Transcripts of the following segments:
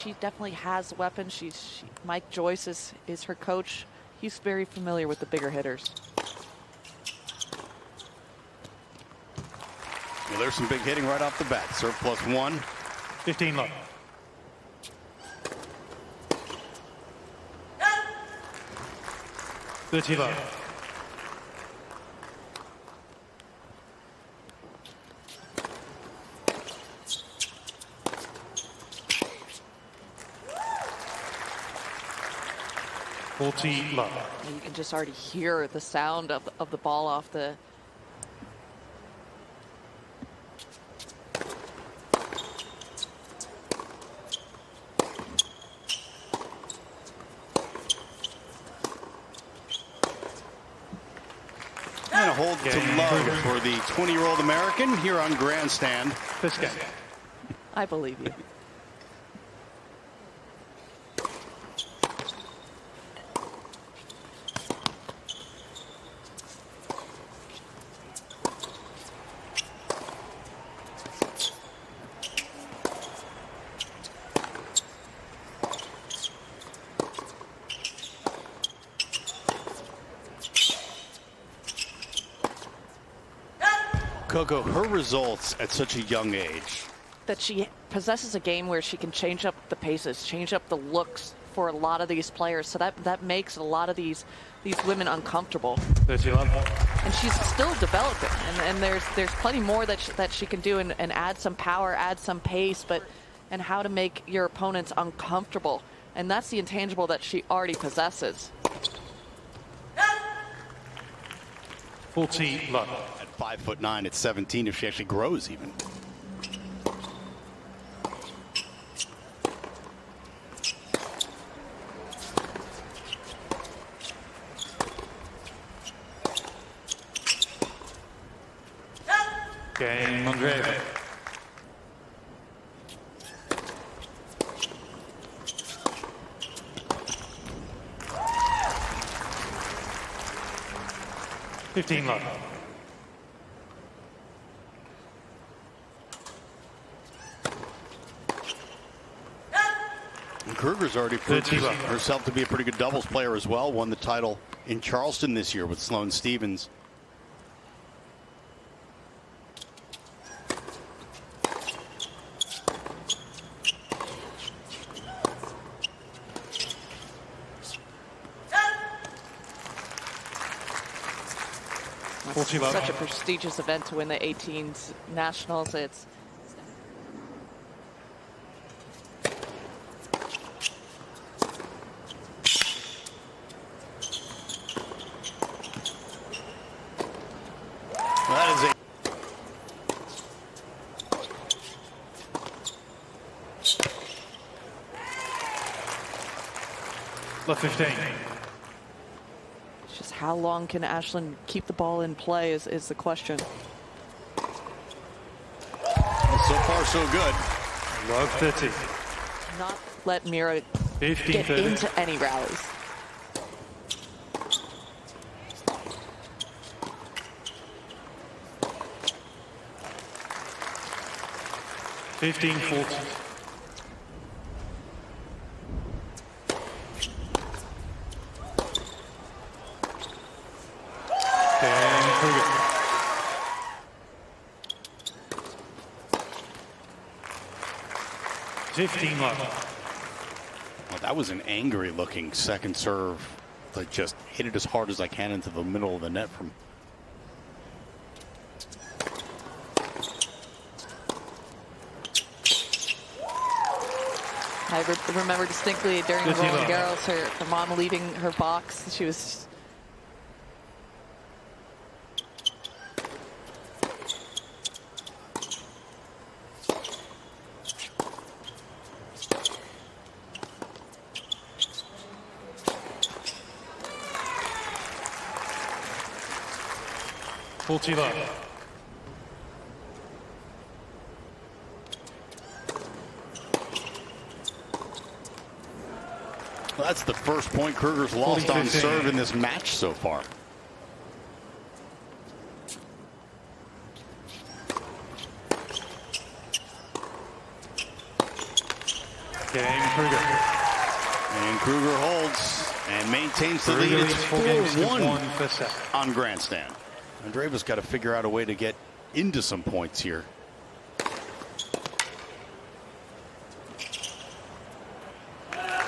She definitely has weapons. Mike Joyce is her coach. He's very familiar with the bigger hitters. Well, there's some big hitting right off the bat. Serve +1. 15 love. Thirty love. Love. You can just already hear the sound of the ball off the. And a hold to love for the 20-year-old American here on Grandstand. This guy. I believe you. Coco, her results at such a young age. That she possesses a game where she can change up the paces, change up the looks for a lot of these players. So that makes a lot of these women uncomfortable. 30 love. And she's still developing, and there's plenty more that she can do and add some power, add some pace, and how to make your opponents uncomfortable. And that's the intangible that she already possesses. 40 love. At 5'9", at 17, if she actually grows even. Game Andreeva. $15 love. And Krueger's already proved herself to be a pretty good doubles player as well. Won the title in Charleston this year with Sloane Stephens. Such a prestigious event to win the 18s nationals. It's that is a 15. just how long can Ashlyn keep the ball in play is the question. well, so far so good. Love 30. Not let Mirra 15, get 30. into any rallies. $15, 40. Krueger. $15 love. Well, that was an angry looking second serve. Like just hit it as hard as I can into the middle of the net from. I remember distinctly during the Roland Garros, her mom leaving her box. She was. $40 love. Well, that's the first point Krueger's lost on serve in this match so far. Game Krueger. And Krueger holds and maintains the lead. Krueger It's leads 4 games to 4-1 1 for set. on grandstand. Andreeva's got to figure out a way to get into some points here.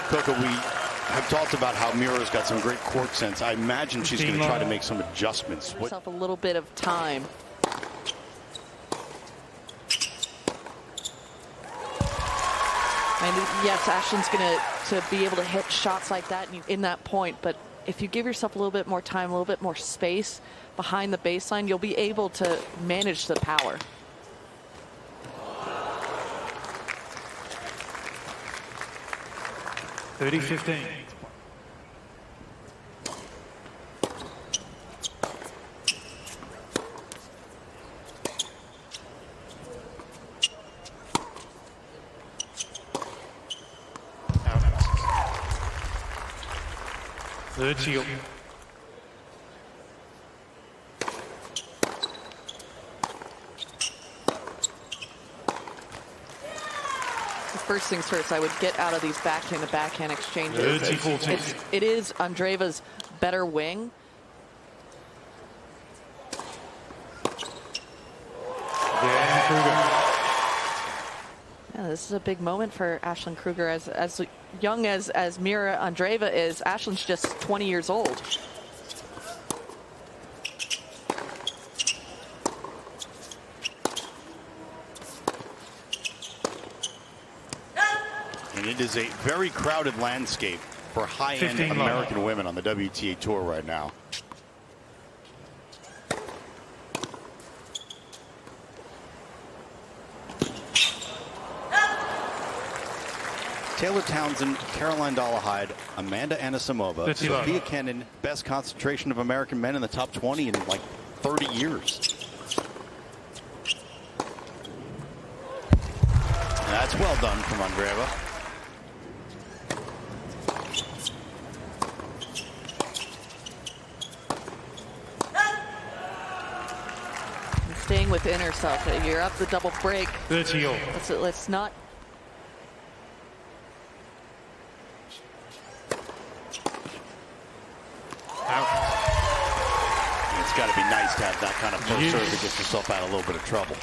Coco, we have talked about how Mirra's got some great court sense. I imagine she's going to try to make some adjustments. Give herself a little bit of time. And yes, Ashlyn's going to be able to hit shots like that in that point, but if you give yourself a little bit more time, a little bit more space behind the baseline, you'll be able to manage the power. (30-15). Third shield. First things first, I would get out of these backhand-to-backhand exchanges. It is Andreeva's better wing. Yeah, this is a big moment for Ashlyn Krueger. As young as Mirra Andreeva is, Ashlyn's just 20 years old. And it is a very crowded landscape for high-end American women on the WTA Tour right now. Taylor Townsend, Caroline Dolehide, Amanda Anisimova, Sophia Kenin, best concentration of American men in the top 20 in like 30 years. And that's well done from Andreeva. Staying within herself. You're up the double break. (30-all). Let's not. It's got to be nice to have that kind of first serve to get yourself out of a little bit of trouble.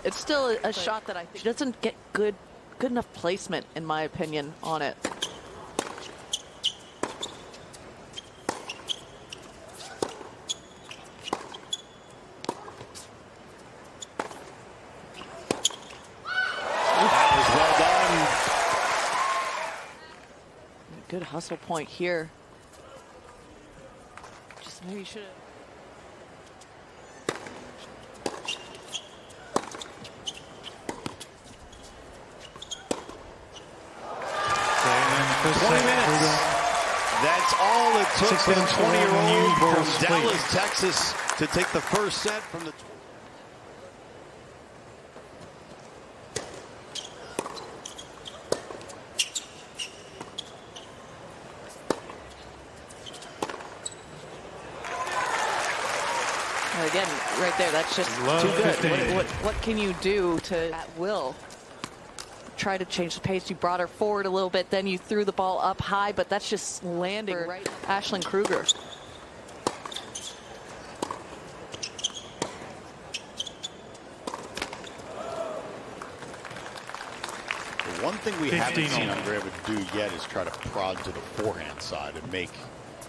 It's still a shot that I think doesn't get good enough placement, in my opinion, on it. Good hustle point here. Just maybe should have. That's all it took for the 20-year-old from Dallas, Texas, to take the first set from the. Again, right there, that's just too good. What can you do to, at will, try to change the pace? You brought her forward a little bit, then you threw the ball up high, but that's just landing right. Ashlyn Krueger. The one thing we haven't seen Andreeva do yet is try to prod to the forehand side and make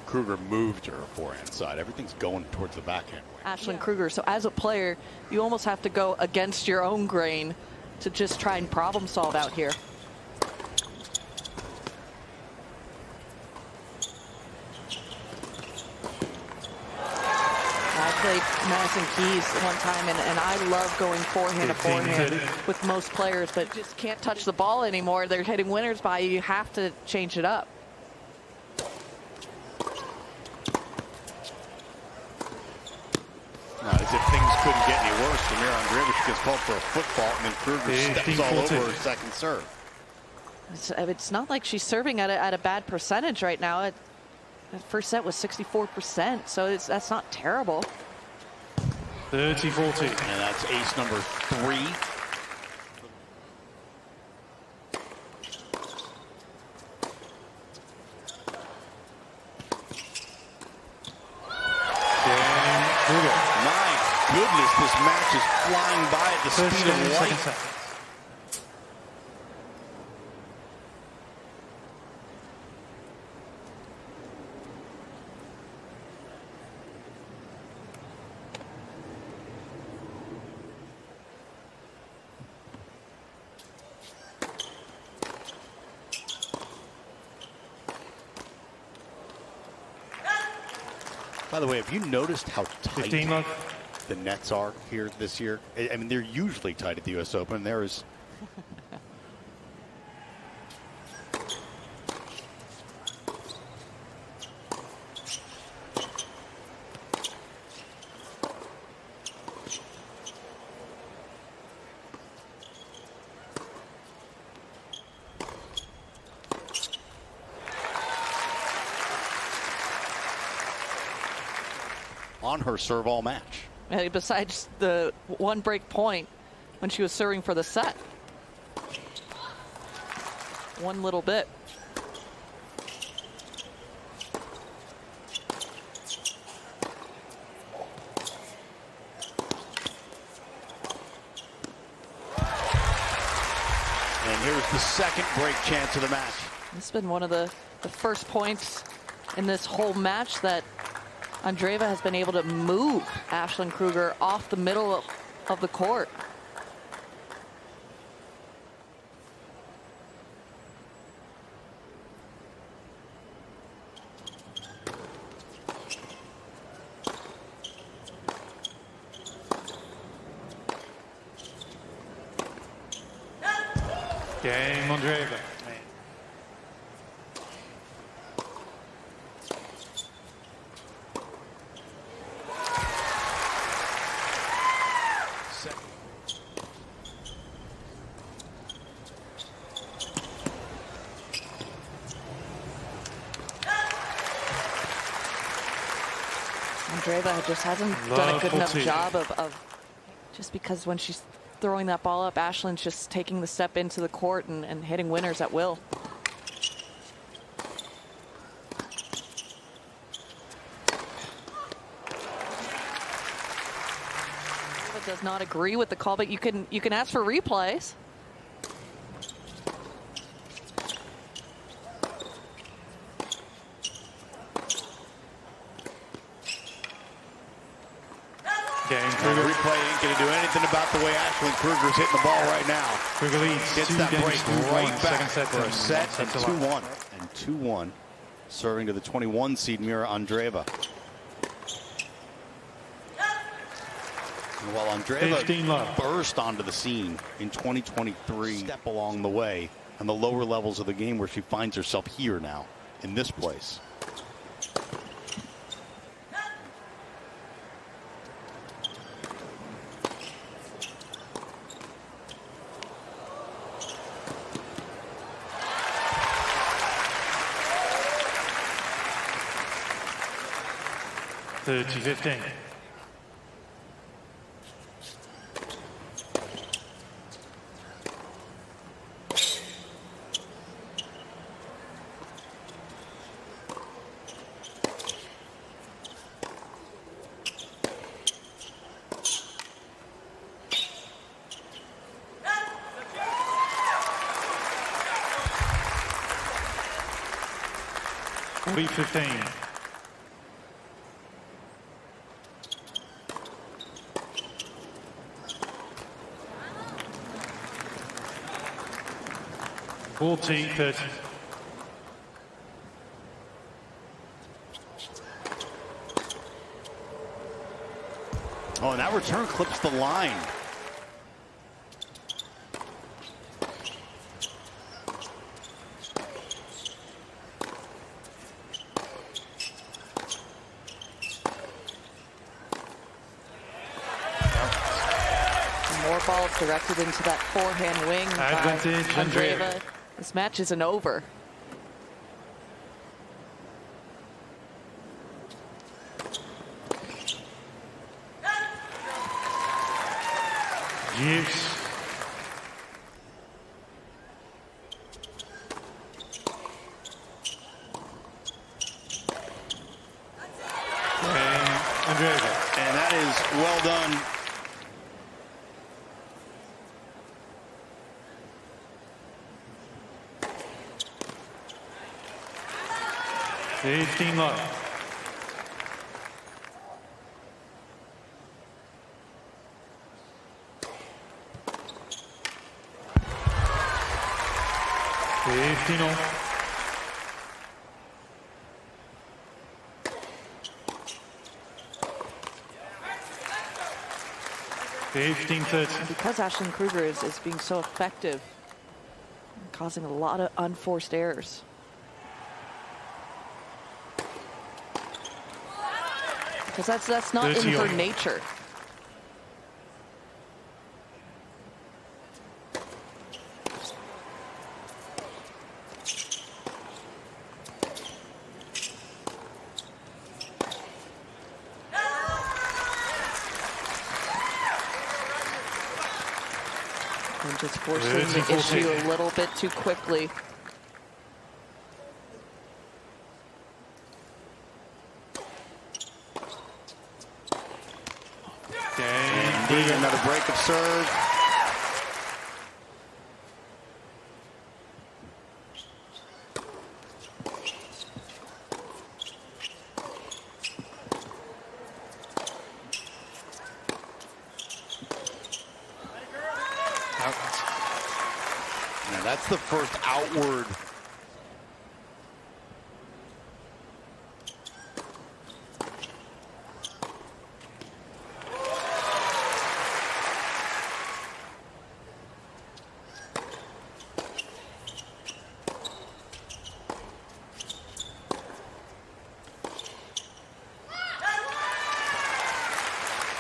Krueger move to her forehand side. Everything's going towards the backhand way. Ashlyn Krueger. So as a player, you almost have to go against your own grain to just try and problem solve out here. I played Madison Keys one time, and I love going forehand to forehand with most players, but just can't touch the ball anymore. They're hitting winners by you. You have to change it up. As if things couldn't get any worse, Mirra Andreeva gets called for a foot fault, and then Krueger steps all over her second serve. It's not like she's serving at a bad percentage right now. That first set was 64%, so that's not terrible. 30-14. And that's ace number 3. goodness, this match is flying by at the speed of light. Seconds. By the way, have you noticed how tight 15 love. the nets are here this year? I mean, they're usually tight at the U.S. Open. There is. On her serve all match. And besides the one break point when she was serving for the set. One little bit. And here's the second break chance of the match. This has been one of the first points in this whole match that Andreeva has been able to move Ashlyn Krueger off the middle of the court. Game Andreeva. Andreeva just hasn't done a good enough job of just because when she's throwing that ball up, Ashlyn's just taking the step into the court and hitting winners at will. Andreeva does not agree with the call, but you can ask for replays. Replay ain't going to do anything about the way Ashlyn Krueger's hitting the ball right now. Krueger leads. Gets that break right back for a set and 2-1. And 2-1, serving to the 21 seed Mirra Andreeva. And while Andreeva burst onto the scene in 2023, step along the way on the lower levels of the game where she finds herself here now in this place. $30-15. $3-15. $40-30. Oh, and that return clips the line. More balls directed into that forehand wing by Andreeva. This match isn't over. Juice. And that is well done 15 love. Fifteen. 15-13. Because Ashlyn Krueger is being so effective, causing a lot of unforced errors. Because that's not in her nature. And just forcing the issue a little bit too quickly. Another break of serve. Now that's the first outward.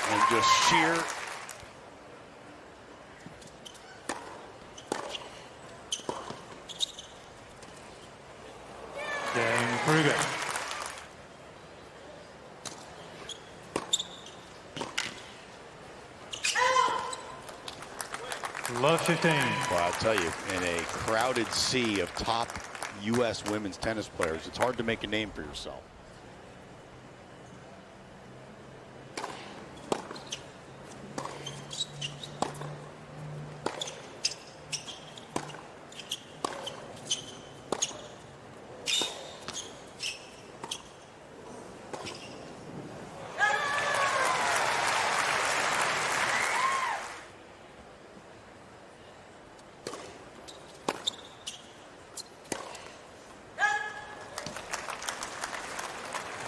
And just sheer. Game Krueger. Love 15. Well, I'll tell you, in a crowded sea of top U.S. women's tennis players, it's hard to make a name for yourself.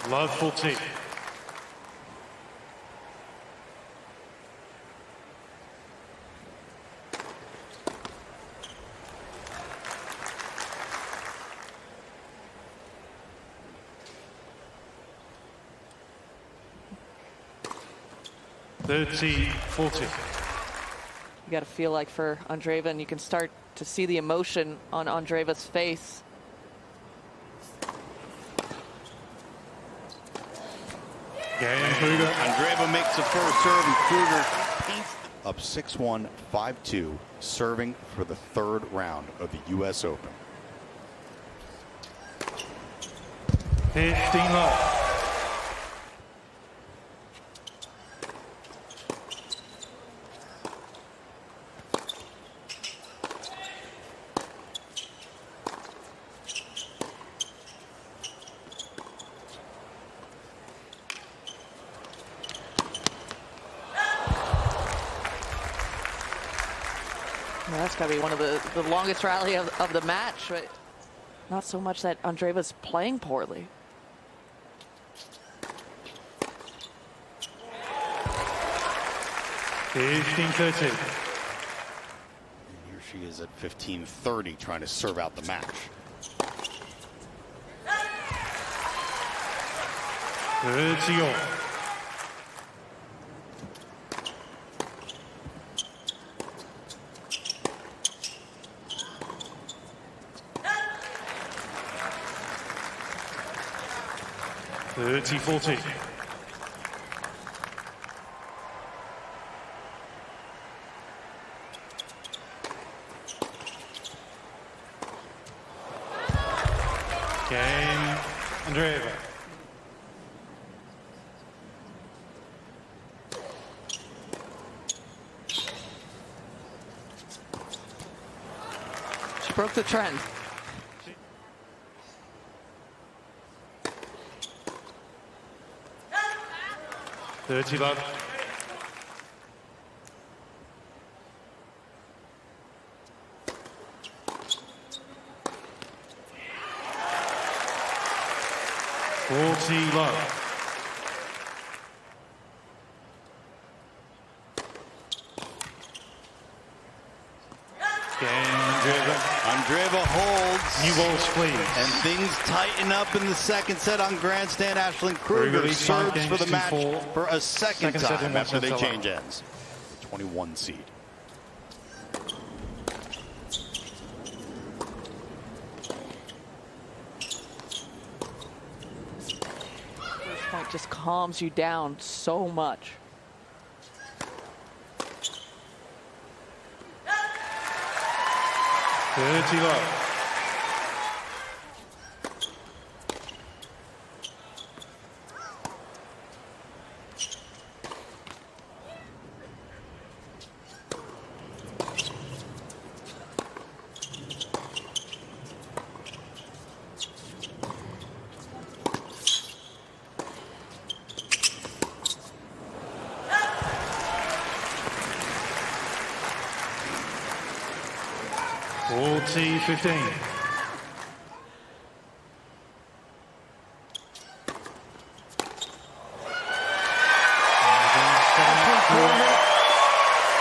Love 14. $30-40. You got to feel like for Andreeva, and you can start to see the emotion on Andreeva's face. Game Krueger. Andreeva makes the first serve, and Krueger paints up 6-1, 5-2, serving for the third round of the U.S. Open. 15 love. Well, that's got to be one of the longest rally of the match, but not so much that Andreeva's playing poorly. $15-13. And here she is at 15-30, trying to serve out the match. 30-all. $30-14. Game Andreeva. She broke the trend. 30 love. Love. Andreeva holds. New balls, please. And things tighten up in the second set on grandstand. Ashlyn Krueger serves for the match for a second time after they change ends. 21 seed. First point just calms you down so much. Love. T15.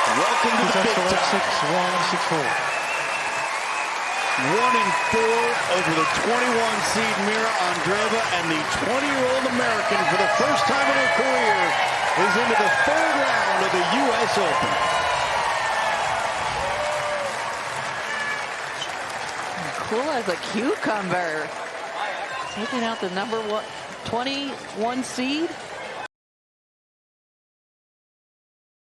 Welcome to the big time. 6-1, 6-4. 1-4 over the 21 seed Mirra Andreeva, and the 20-year-old American, for the first time in her career, is into the third round of the U.S. Open. Cool as a cucumber. Taking out the number 21 seed.